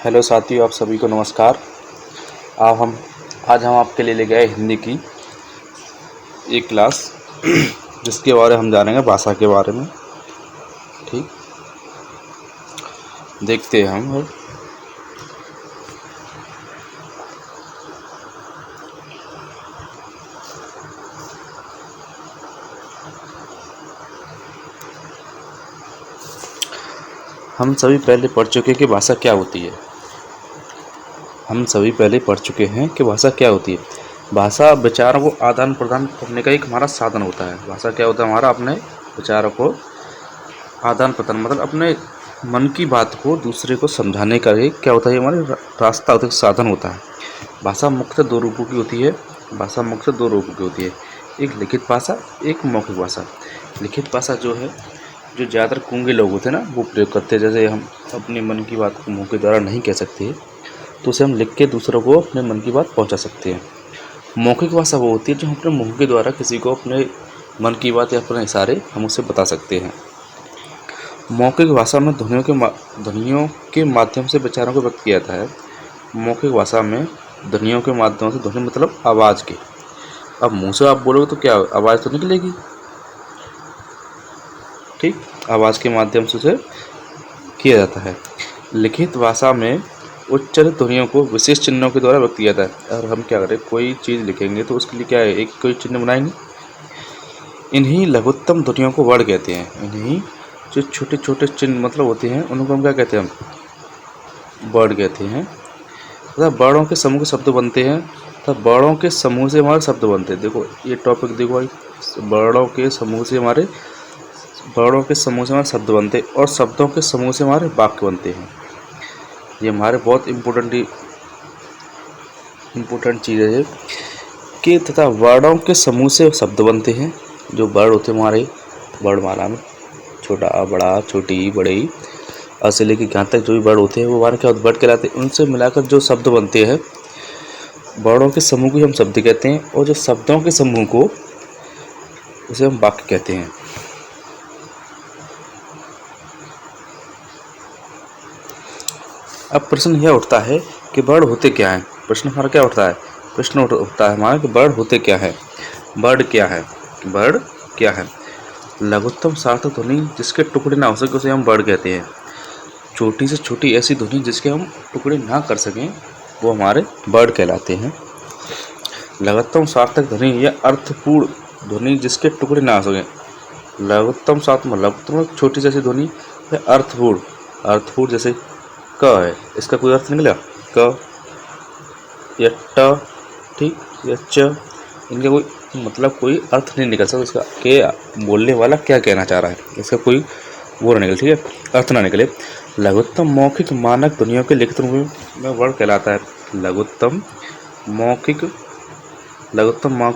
Hello साथियों, आप सभी को नमस्कार। आज हम आपके लिए ले गए हिंदी की एक क्लास जिसके बारे में हम जानेंगे भाषा के बारे में। ठीक, देखते हैं हम सभी पहले पढ़ चुके कि भाषा क्या होती है। हम सभी पहले पढ़ चुके हैं कि भाषा क्या होती है। भाषा विचारों को आदान प्रदान करने का एक हमारा साधन होता है। भाषा क्या होता है? हमारा अपने विचारों को आदान प्रदान, मतलब अपने मन की बात को दूसरे को समझाने का एक क्या होता है, हमारे रास्ता होता है, साधन होता है। भाषा मुख्यतः दो रूपों की होती है। एक लिखित भाषा, एक मौखिक भाषा। लिखित भाषा जो है, जो ज़्यादातर गूंगे लोग होते हैं ना, वो प्रयोग करते हैं। जैसे हम अपने मन की बात को मुँह के द्वारा नहीं कह सकते, तो उसे हम लिख के दूसरों को अपने मन की बात पहुंचा सकते हैं। मौखिक भाषा वो होती है जो हम अपने मुंह के द्वारा किसी को अपने मन की बात या अपने इशारे हम उससे बता सकते हैं। मौखिक भाषा में ध्वनियों के माध्यम से विचारों को व्यक्त किया जाता है। मौखिक भाषा में ध्वनियों के माध्यम से, ध्वनि मतलब आवाज़ के। अब मुंह से आप बोलोगे तो क्या आवाज़ तो निकलेगी, ठीक, आवाज़ के माध्यम से उसे किया जाता है। लिखित भाषा में उच्चारित ध्वनियों को विशेष चिन्हों के द्वारा व्यक्त किया जाता है। और हम क्या करें, कोई चीज़ लिखेंगे तो उसके लिए क्या है, एक कोई चिन्ह बनाएंगे। इन्हीं लघुत्तम ध्वनियों को वर्ण कहते हैं। इन्हीं जो छोटे छोटे चिन्ह मतलब होते हैं, उनको हम क्या कहते हैं, हम वर्ण कहते हैं। तथा वर्णों के समूह के शब्द बनते हैं। तथा वर्णों के समूह से हमारे शब्द बनते हैं। देखो ये टॉपिक देखो भाई, वर्णों के समूह से हमारे शब्द बनते हैं और शब्दों के समूह से हमारे वाक्य बनते हैं। ये हमारे बहुत इम्पोर्टेंट चीज़ है कि तथा वर्णों के समूह से शब्द बनते हैं। जो वर्ण होते हैं हमारे वर्णमाला में, छोटा आ बड़ा, छोटी बड़ी, अ से लेकर यहाँ तक जो भी वर्ण होते हैं वो हमारे क्या वर्ण कहलाते हैं। उनसे मिलाकर जो शब्द बनते हैं, वर्णों के समूह को हम शब्द कहते हैं, और जो शब्दों के समूह को उसे हम वाक्य कहते हैं। अब प्रश्न यह उठता है कि वर्ण होते क्या हैं। प्रश्न हमारा क्या उठता है, हमारा कि वर्ण होते क्या है। वर्ण क्या है? लघुत्तम सार्थक ध्वनि जिसके टुकड़े ना हो सके उसे हम वर्ण कहते हैं। छोटी से छोटी ऐसी ध्वनि जिसके हम टुकड़े ना कर सकें वो हमारे वर्ण कहलाते हैं। लघुत्तम सार्थक ध्वनि या अर्थपूर्ण ध्वनि जिसके टुकड़े ना हो सकें। लघुत्तम छोटी सी ऐसी ध्वनि या अर्थपूर्ण जैसे क है, इसका कोई अर्थ निकला, क या ट, ठीक, या च, इनका कोई मतलब कोई अर्थ नहीं निकल सकता। इसका के बोलने वाला क्या कहना चाह रहा है, इसका कोई वो ना निकले, ठीक है, अर्थ ना निकले। लघुत्तम मौखिक मानक ध्वनियों के लिखित रूप में वर्ण कहलाता है। लघुत्तम मौखिक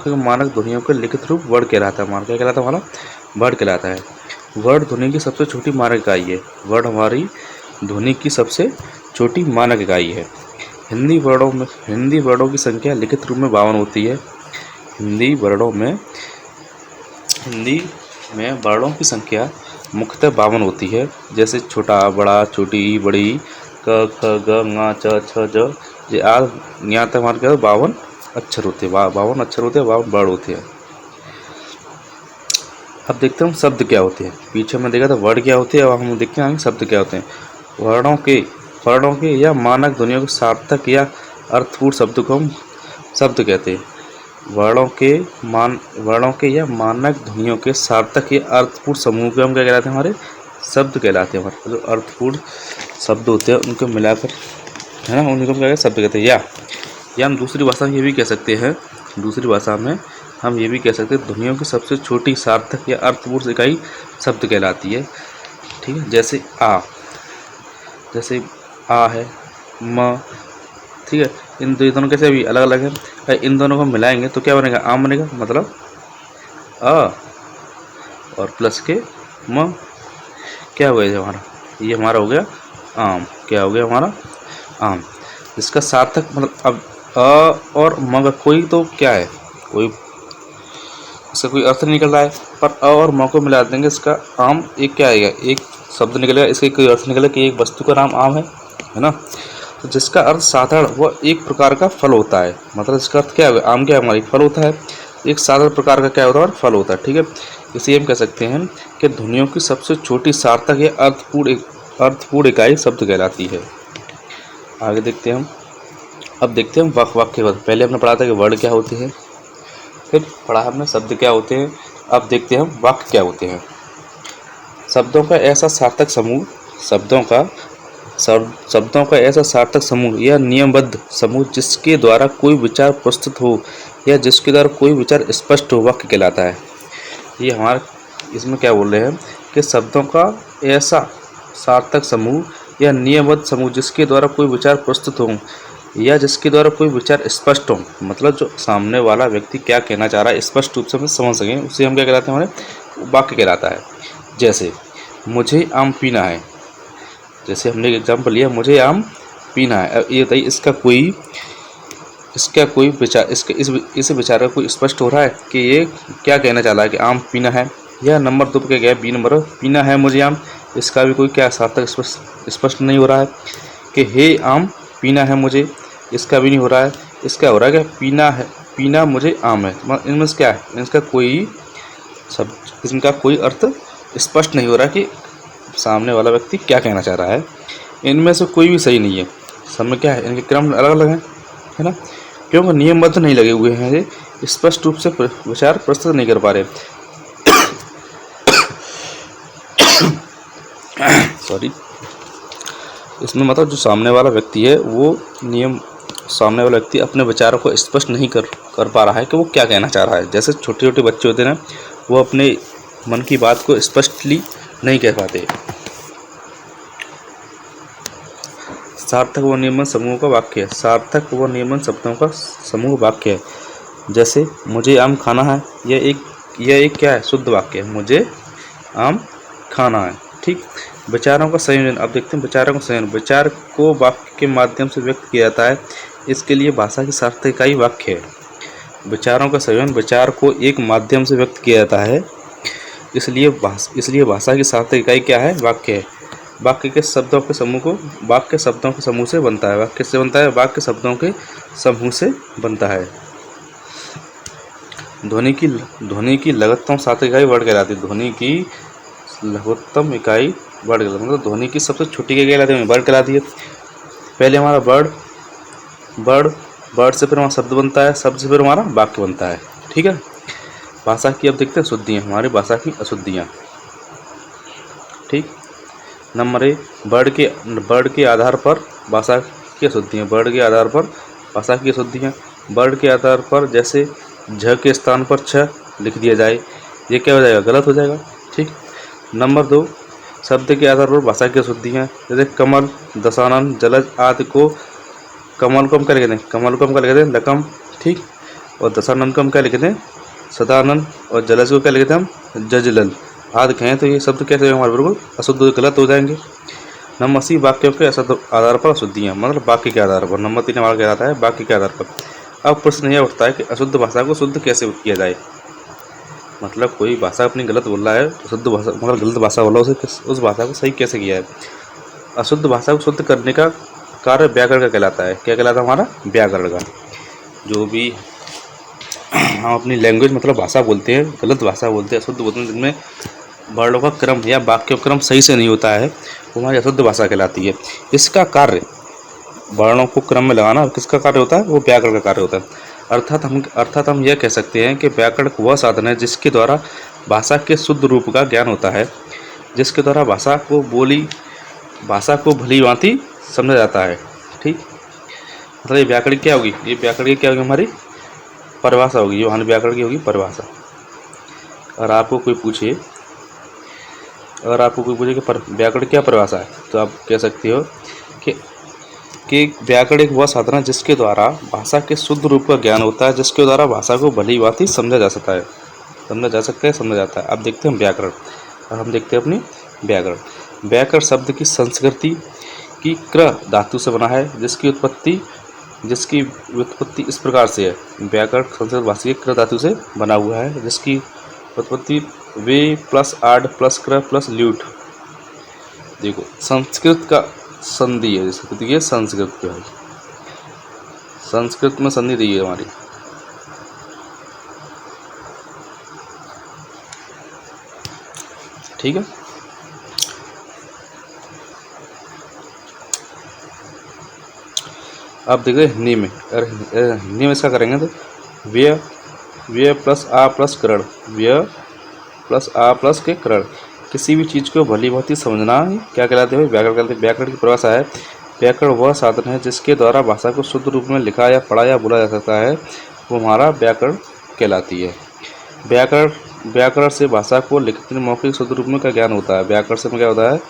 मानक ध्वनियों के लिखित रूप वर्ण कहलाता है। क्या कहलाता है? हमारा वर्ण कहलाता है। वर्ण ध्वनि की सबसे छोटी मानक इकाई है। वर्ण हमारी ध्वनि की सबसे छोटी मानक इकाई है। हिंदी वर्णों की संख्या लिखित रूप में 52 होती है। हिंदी में वर्णों की संख्या मुख्यतः 52 होती है। जैसे छोटा बड़ा, छोटी बड़ी, क ख ग ङ च छ ज, ये यहाँ तक हमारे क्या 52 अक्षर होते हैं। 52 अक्षर होते हैं, 52 वर्ण होते हैं। अब देखते हैं हम शब्द क्या होते हैं। पीछे में देखा था वर्ड क्या होते हैं, अब हम देखते हैं शब्द क्या होते हैं। वर्णों के या मानक ध्वनियों के सार्थक या अर्थपूर्ण शब्द को हम शब्द कहते हैं। वर्णों के या मानक ध्वनियों के सार्थक या अर्थपूर्ण समूह को हम क्या कहलाते हैं, हमारे शब्द कहलाते हैं। हमारे जो अर्थपूर्ण शब्द होते हैं उनको मिलाकर, है ना, उनको हम क्या शब्द कहते हैं। या हम दूसरी भाषा में ये भी कह सकते हैं, ध्वनियों की सबसे छोटी सार्थक या अर्थपूर्ण इकाई शब्द कहलाती है। ठीक है, जैसे आ है, म, ठीक है, इन दोनों कैसे भी अलग अलग है। इन दोनों को मिलाएंगे तो क्या बनेगा, आम बनेगा, मतलब अ और प्लस के म, क्या हो गया हमारा, ये हमारा हो गया आम। क्या हो गया हमारा, आम। इसका सार्थक मतलब अब अ और म का कोई तो क्या है, कोई इसका कोई अर्थ नहीं निकल रहा है, पर अ और म को मिला देंगे, इसका आम एक क्या आएगा, एक शब्द निकलेगा, इसका कोई अर्थ निकलेगा कि एक वस्तु का नाम आम है ना। तो जिसका अर्थ साधारण व एक प्रकार का फल होता है, मतलब इसका अर्थ क्या है, आम क्या हमारी फल होता है, एक साधारण प्रकार का क्या होता है, फल होता है। ठीक है, इसे हम कह सकते हैं कि ध्वनियों की सबसे छोटी सार्थक या अर्थपूर्ण इकाई शब्द कहलाती है। आगे देखते हैं हम। अब देखते हैं वाक्य। पहले हमने पढ़ा था कि वर्ड क्या होते हैं, फिर पढ़ा हमने शब्द क्या होते हैं। अब देखते हैं हम वाक्य क्या होते हैं। शब्दों का ऐसा सार्थक समूह, शब्दों का ऐसा सार्थक समूह या नियमबद्ध समूह जिसके द्वारा कोई विचार प्रस्तुत हो या जिसके द्वारा कोई विचार स्पष्ट हो, वाक्य कहलाता है। ये हमारा इसमें क्या बोल रहे हैं कि शब्दों का ऐसा सार्थक समूह या नियमबद्ध समूह जिसके द्वारा कोई विचार प्रस्तुत हो या जिसके द्वारा कोई विचार स्पष्ट हो, मतलब जो सामने वाला व्यक्ति क्या कहना चाह रहा है स्पष्ट रूप से हम समझ सकें, उसे हम क्या कहलाते हैं, हमारे वाक्य कहलाता है। जैसे मुझे आम पीना है, जैसे हमने एक एग्जाम्पल लिया, मुझे आम पीना है। अब ये बताइए इसका कोई विचार, इस विचार का कोई स्पष्ट हो रहा है कि ये क्या कहना चाह रहा है कि आम पीना है, या नंबर 2 पे क्या गया, बी नंबर पीना है मुझे आम, इसका भी कोई क्या सार्थक स्पष्ट नहीं हो रहा है कि हे आम पीना है मुझे, इसका भी नहीं हो रहा है। इसका हो रहा है कि पीना मुझे आम है। इनमें से क्या है, इनका कोई अर्थ स्पष्ट नहीं हो रहा कि सामने वाला व्यक्ति क्या कहना चाह रहा है। इनमें से कोई भी सही नहीं है, सब में क्या है, इनके क्रम अलग अलग हैं, है ना, क्योंकि नियमबद्ध नहीं लगे हुए हैं, ये स्पष्ट रूप से विचार प्रस्तुत नहीं कर पा रहे। सॉरी, इसमें मतलब जो सामने वाला व्यक्ति है वो सामने वाला व्यक्ति अपने विचारों को स्पष्ट नहीं कर पा रहा है कि वो क्या कहना चाह रहा है। जैसे छोटे छोटे बच्चे होते हैं ना, वो अपने मन की बात को स्पष्टली नहीं कह पाते। सार्थक व नियमन समूह का वाक्य है, सार्थक व नियमन शब्दों का समूह वाक्य है। जैसे मुझे आम खाना है, यह एक क्या है, शुद्ध वाक्य है, मुझे आम खाना है। ठीक, विचारों का संयोजन। अब देखते हैं विचारों का संयोजन। विचार को वाक्य के माध्यम से व्यक्त किया जाता है, इसके लिए भाषा की सार्थक इकाई वाक्य है। विचारों का संयोजन, विचार को एक माध्यम से व्यक्त किया जाता है, इसलिए भाषा की सार्थक इकाई क्या है, वाक्य है। वाक्य के शब्दों के समूह से बनता है। वाक्य से बनता है, वाक्य शब्दों के समूह से बनता है। ध्वनि की लघुत्तम सार्थक इकाई वर्ड कहलाती है। ध्वनि की लघुत्तम इकाई वर्ड कहलाती है, मतलब ध्वनि की सबसे छोटी इकाई कहलाती है, वर्ड कहलाती है। पहले हमारा वर्ड से फिर हमारा शब्द बनता है, शब्द से फिर हमारा वाक्य बनता है। ठीक है, भाषा की अब देखते हैं शुद्धियाँ, हमारी भाषा की अशुद्धियाँ। ठीक, नंबर 1, वर्ड के आधार पर भाषा की अशुद्धियाँ। वर्ड के आधार पर भाषा की अशुद्धियाँ। वर्ड के आधार पर जैसे झ के स्थान पर छ लिख दिया जाए, ये क्या हो जाएगा, गलत हो जाएगा। ठीक, नंबर 2, शब्द के आधार पर भाषा की अशुद्धियाँ। जैसे कमल, दशानन, जलज आदि को कमल को हम क्या लिखते हैं, कमल को हम क्या लिखते हैं, लकम। ठीक, और दशानन को हम क्या लिखते हैं, सदानंद, और जलज को क्या लिखते हैं हम, जजलल आदि कहें, तो ये शब्द कैसे हमारे बिल्कुल अशुद्ध, गलत हो जाएंगे। नंबर सी, वाक्यों के आधार पर अशुद्धियाँ, मतलब वाक्य के आधार पर। नंबर 3 हमारा कहलाता है वाक्य के आधार पर। अब प्रश्न यह उठता है कि अशुद्ध भाषा को शुद्ध कैसे किया जाए। मतलब कोई भाषा अपनी गलत बोल रहा है, शुद्ध भाषा मतलब गलत भाषा बोला, उस भाषा को सही कैसे किया है। अशुद्ध भाषा को शुद्ध करने का कार्य व्याकरण का कहलाता है। क्या कहलाता है हमारा, व्याकरण का। जो भी हम अपनी लैंग्वेज मतलब भाषा बोलते हैं, गलत भाषा बोलते हैं, अशुद्ध बोलते हैं, जिनमें वर्णों का क्रम या वाक्य क्रम सही से नहीं होता है, वो हमारी अशुद्ध भाषा कहलाती है। इसका कार्य वर्णों को क्रम में लगाना किसका कार्य होता है, वो व्याकरण का कार्य होता है। अर्थात हम यह कह सकते हैं कि व्याकरण वह साधन है जिसके द्वारा भाषा के शुद्ध रूप का ज्ञान होता है, जिसके द्वारा भाषा को भली भांति समझा जाता है। ठीक, मतलब ये व्याकरण क्या होगी, हमारी परिभाषा होगी, जो हमारे व्याकरण की होगी परिभाषा। अगर आपको कोई पूछे कि व्याकरण क्या परिभाषा है, तो आप कह सकते हो कि व्याकरण एक वह साधन है जिसके द्वारा भाषा के शुद्ध रूप का ज्ञान होता है, जिसके द्वारा भाषा को भली भांति समझा जा सकता है, समझा जाता है। अब देखते हैं व्याकरण, और हम देखते हैं अपनी व्याकरण। व्याकरण शब्द की संस्कृति की क्र धातु से बना है, जिसकी व्युत्पत्ति इस प्रकार से है। व्याकरण संस्कृत भाषा की क्र धातु से बना हुआ है, जिसकी उत्पत्ति वे प्लस आड प्लस क्र प्लस ल्यूट। देखो, संस्कृत का संधि है, जैसे देखिए संस्कृत की है, संस्कृत में संधि दी है हमारी। ठीक है, अब देखिए हिंदी में, हिंदी में इसका करेंगे तो व्यय, व्यय प्लस आ प्लस करण, व्यय प्लस आ प्लस के करण। किसी भी चीज़ को भली भांति समझना ही क्या कहलाते हैं? व्याकरण कहलाते हैं। व्याकरण की परिभाषा है, व्याकरण वह साधन है जिसके द्वारा भाषा को शुद्ध रूप में लिखा या पढ़ा या बोला जा सकता है, वो हमारा व्याकरण कहलाती है। व्याकरण, व्याकरण से भाषा को लिखित मौखिक शुद्ध रूप में का ज्ञान होता है। व्याकरण से क्या होता है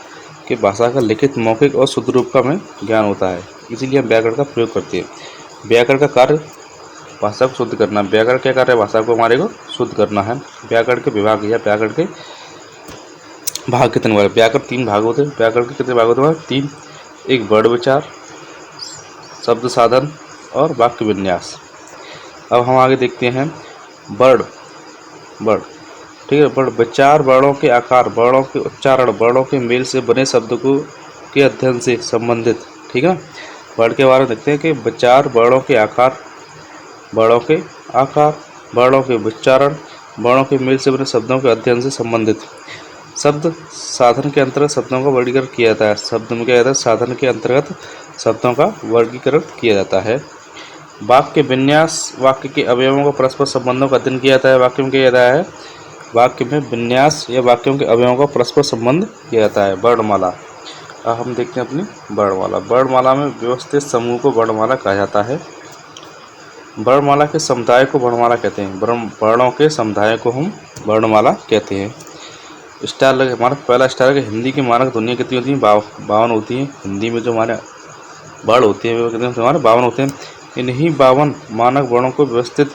कि भाषा का लिखित मौखिक और शुद्ध रूप का में ज्ञान होता है, इसीलिए हम व्याकरण का प्रयोग करते हैं। व्याकरण का कार्य भाषा को शुद्ध करना। व्याकरण क्या कार्य है? भाषा को हमारे को शुद्ध करना है। व्याकरण के विभाग या व्याकरण के भाग कितने बार? व्याकरण 3 भाग होते हैं। व्याकरण के कितने भाग होते हैं? 3। एक वर्ण विचार, शब्द साधन और वाक्य विन्यास। अब हम आगे देखते हैं वर्ण, वर्ण, ठीक है। वर्ण विचार, वर्णों के आकार, वर्णों के उच्चारण, वर्णों के मेल से बने शब्द को के अध्ययन से संबंधित, ठीक है। वर्ण के बारे में देखते हैं कि विचार, वर्णों के आकार, वर्णों के आकार, वर्णों के उच्चारण, वर्णों के मेल से बने शब्दों के अध्ययन से संबंधित। शब्द साधन के अंतर्गत शब्दों का वर्गीकरण किया जाता है। शब्द में क्या जाता है? साधन के अंतर्गत शब्दों का वर्गीकरण किया जाता है। वाक्य विन्यास, वाक्य के अवयवों को परस्पर संबंधों का अध्ययन किया जाता है। वाक्य में क्या जाता है? वाक्य में विन्यास या वाक्यों के अवयवों का परस्पर संबंध किया जाता है। वर्णमाला, अब हम देखते हैं अपनी वर्णमाला। वर्णमाला में व्यवस्थित समूह को वर्णमाला कहा जाता है। वर्णमाला के समुदाय को वर्णमाला कहते हैं। वर्णों के समुदाय को हम वर्णमाला कहते हैं। स्टार लगे, हमारा पहला स्टार है कि हिंदी की मानक ध्वनियाँ कितनी होती हैं? 52 होती हैं। हिंदी में जो हमारे वर्ण होते हैं वो कितने हमारे 52 होते हैं। इन्हीं 52 मानक वर्णों को व्यवस्थित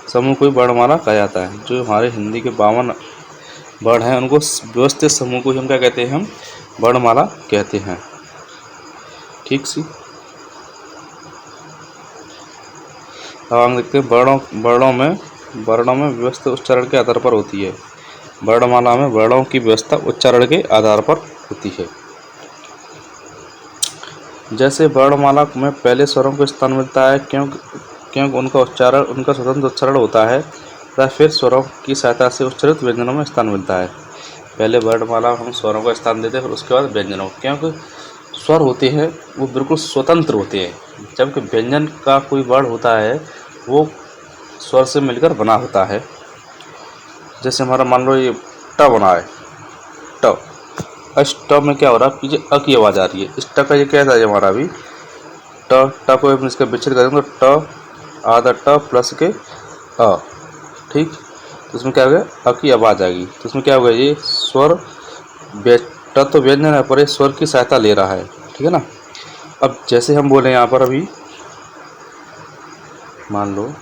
समूह को वर्णमाला कहा जाता है। जो हमारे हिंदी के 52 वर्ण हैं उनको व्यवस्थित समूह को हम क्या कहते हैं? हम वर्णमाला कहते हैं। ठीक सी। अब हम देखते हैं वर्णों में व्यवस्था उच्चारण के आधार पर होती है। वर्णमाला में वर्णों की व्यवस्था उच्चारण के आधार पर होती है। जैसे वर्णमाला में पहले स्वरों को स्थान मिलता है क्योंकि उनका उच्चारण, उनका स्वतंत्र उच्चारण होता है, तथा फिर स्वरों की सहायता से उच्चारित व्यंजनों में स्थान मिलता है। पहले वर्णमाला हम स्वरों को स्थान देते हैं, फिर उसके बाद व्यंजनों, क्योंकि स्वर होते हैं वो बिल्कुल स्वतंत्र होते हैं, जबकि व्यंजन का कोई वर्ण होता है वो स्वर से मिलकर बना होता है। जैसे हमारा मान लो ये ट बना है, ट, इस ट में क्या हो रहा है? पीछे अ की आवाज़ आ रही है। इस ट का ये कैसा है हमारा अभी ट को इसका विच्छेद करेंगे तो ट आधा ट प्लस के अ, ठीक। तो इसमें क्या हो गया? अ की आवाज़ आएगी, तो इसमें क्या होगा? ये स्वर ट तो व्यंजन है पर ये स्वर की सहायता ले रहा है, ठीक है ना। अब जैसे हम बोले यहाँ पर अभी मान लो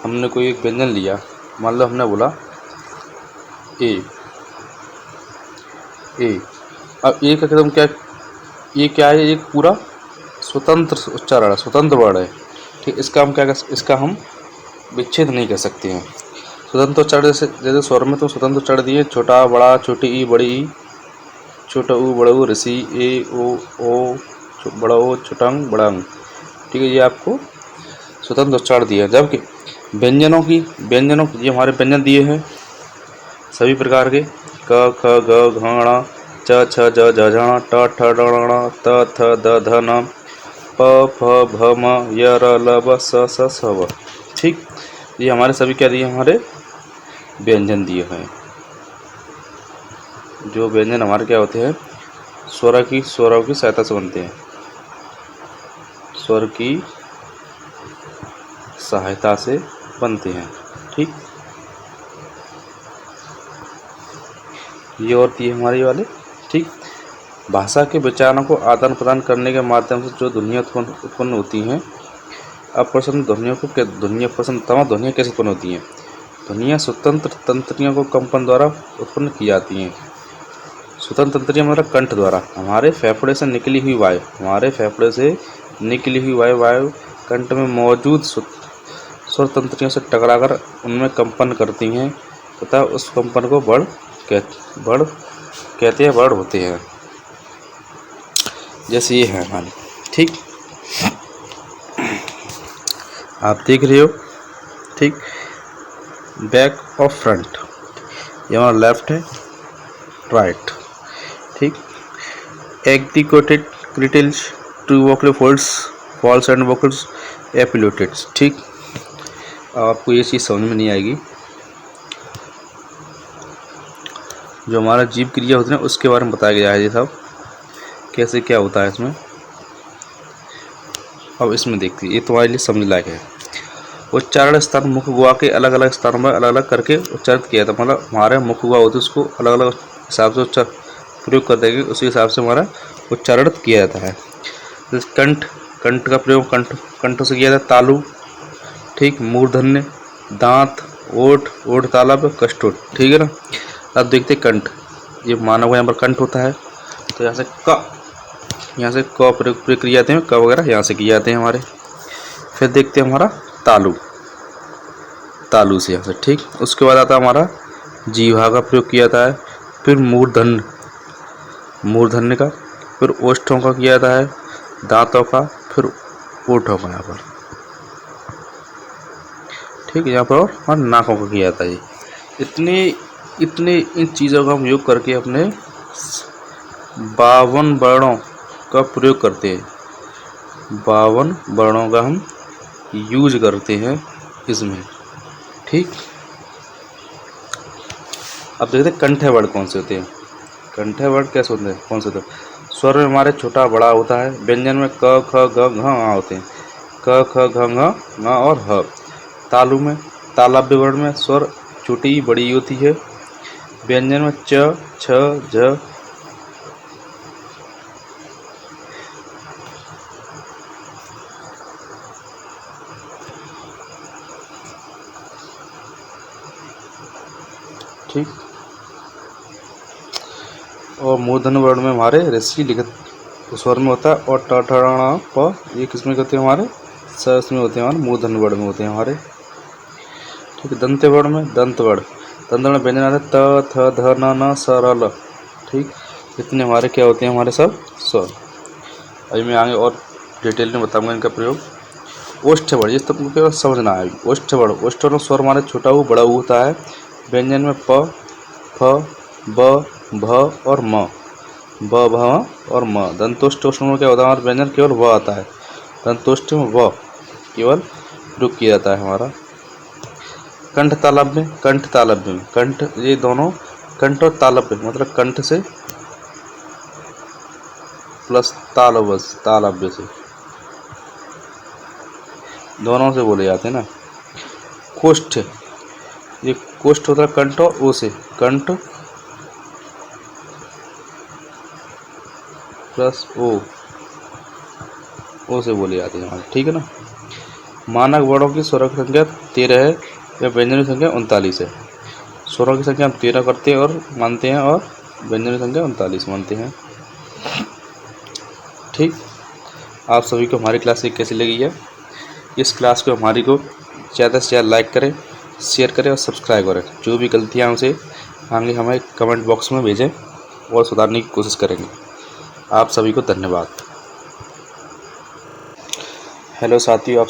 हमने कोई एक व्यंजन लिया, मान लो हमने बोला ए, अब ए का एकदम क्या, ये क्या है? एक पूरा स्वतंत्र उच्चारण है, स्वतंत्र वर्ण है, ठीक। इसका हम क्या इसका हम विच्छेद नहीं कर सकते हैं। स्वतंत्र उच्चारण जैसे स्वर में तो स्वतंत्र उच्चारण दिए, छोटा बड़ा, छोटी ई बड़ी ई, छोटा ऊ बड़ा ऊ, ऋषि ए ओ बड़ा ओ, छोटंग बड़ंग, ठीक है। ये आपको स्वतंत्र उच्चारण दिए। जबकि व्यंजनों की ये हमारे व्यंजन दिए हैं सभी प्रकार के, क ख ग घ ङ च छ ज झ झ ट ठ ड ण त थ द ध न प फ भ म य र ल व स स व, ठीक। ये हमारे सभी क्या दिए? हमारे व्यंजन दिए हैं। जो व्यंजन हमारे क्या होते हैं? स्वरों की सहायता से बनते हैं, स्वर की सहायता से बनते हैं, ठीक। ये और दिए हमारे वाले, ठीक। भाषा के विचारों को आदान प्रदान करने के माध्यम से जो ध्वनियाँ उत्पन्न होती हैं, अप्रसन्न ध्वनियों को ध्वनियाँ कैसे उत्पन्न होती हैं? ध्वनियाँ स्वतंत्र तंत्रियों को कंपन द्वारा उत्पन्न की जाती हैं। स्वतंत्र तंत्रियाँ मतलब कंठ द्वारा, हमारे फेफड़े से निकली हुई वायु कंठ में मौजूद स्वर तंत्रियों से टकराकर उनमें कंपन करती हैं। तथा उस कंपन को वर्ड कहते हैं, वर्ड होते हैं। जैसे ये है हमारे, ठीक, आप देख रहे हो, ठीक, बैक और फ्रंट, ये हमारा लेफ्ट है, राइट, ठीक। एग्जीक्यूटेड क्रिटिल्स, two vocal folds, false and vocals, एपिलोटेड्स, ठीक। आपको ये चीज़ समझ में नहीं आएगी, जो हमारा जीव क्रिया होती है ना उसके बारे में बताया गया है ये सब, कैसे क्या होता है इसमें। अब इसमें देखते हैं, ये तुम्हारे लिए समझ लायक है। उच्चारण स्थान मुख गुहा के अलग अलग स्थानों में अलग अलग करके उच्चारित किया था, मतलब हमारे मुख गुहा होती है उसको अलग अलग हिसाब से उच्चार प्रयोग कर देंगे, उसी हिसाब से हमारा उच्चारण किया जाता है। जैसे कंठ, कंठ का प्रयोग कंठ से किया जाता है, तालु, ठीक, मूर्धन्य, दांत, ओठ, ओठ तालव्य, कष्टोठ, ठीक है ना। अब देखते कंठ, ये मानव का यहाँ पर कंठ होता है, तो यहाँ से क प्रयोग किए जाते हैं, क वगैरह यहाँ से किए जाते हैं हमारे। फिर देखते हैं हमारा तालु, तालु से यहाँ से, ठीक। उसके बाद आता है हमारा जीवा का प्रयोग किया जाता है, फिर मूर्धन्य, मूर्धन्य का, फिर ओष्ठों का किया जाता है, दांतों का, फिर ओठों का यहाँ पर, ठीक, यहाँ पर और नाकों का किया जाता है। इतने इन चीज़ों का हम योग करके अपने 52 वर्णों का प्रयोग करते हैं, 52 वर्णों का हम यूज करते हैं इसमें, ठीक। अब देखते हैं कंठे वर्ड कौन से होते हैं। कंठे वर्ड कैसे होते हैं, कौन से होते हैं? स्वर में हमारे छोटा बड़ा होता है, व्यंजन में क ख ग घ ङ होते हैं, क ख घ ङ और ह। तालु में, तालव्य वर्ण में स्वर छोटी बड़ी होती है, व्यंजन में च छ झ। ठीक, और मूर्धन्य वर्ण में हमारे ऋषि लिखित स्वर में होता है, और ट ठ ण प ये किसमें होते हैं हमारे, स में होते हैं हमारे, मूर्धन्य वर्ण में होते हैं हमारे, ठीक। दंत वर्ण में, दंत वर्ण में व्यंजन आते हैं त थ ध न न स र ल, ठीक। इतने हमारे क्या होते हैं, हमारे सब स्वर। अभी मैं आगे और डिटेल में बताऊंगा इनका प्रयोग। ओष्ठ वर्ण, ये तुमको केवल समझना है। ओष्ठ वर्ण, ओष्ठ वर्ण स्वर हमारे छोटा हो बड़ा होता है, व्यंजन में प फ ब भ और म, ब भ और म। दंतोष्ठ में क्या होता है, हमारा व्यंजन केवल व आता है, दंतोष्ठ में व केवल प्रयोग किया जाता है हमारा। कंठ तालव्य में, कंठ, ये दोनों कंठ और तालव्य, मतलब कंठ से प्लस तालव्य से, दोनों से बोले जाते हैं ना। कोष्ठ, ये कोष्ठ होता है कंठ और ओ से, कंठ प्लस ओ से बोले जाते हैं, ठीक है ना। मानक वर्णों की स्वरों की संख्या 13 है, या व्यंजनों की संख्या 39 है। स्वरों की संख्या हम 13 करते हैं और मानते हैं, और व्यंजनों की संख्या 39 मानते हैं, ठीक। आप सभी को हमारी क्लास कैसी लगी है? इस क्लास को हमारी को ज़्यादा से ज़्यादा लाइक करें, शेयर करें और सब्सक्राइब करें। जो भी गलतियाँ उसे आगे हमें कमेंट बॉक्स में भेजें और सुधारने की कोशिश करेंगे। आप सभी को धन्यवाद। हेलो साथियों, आप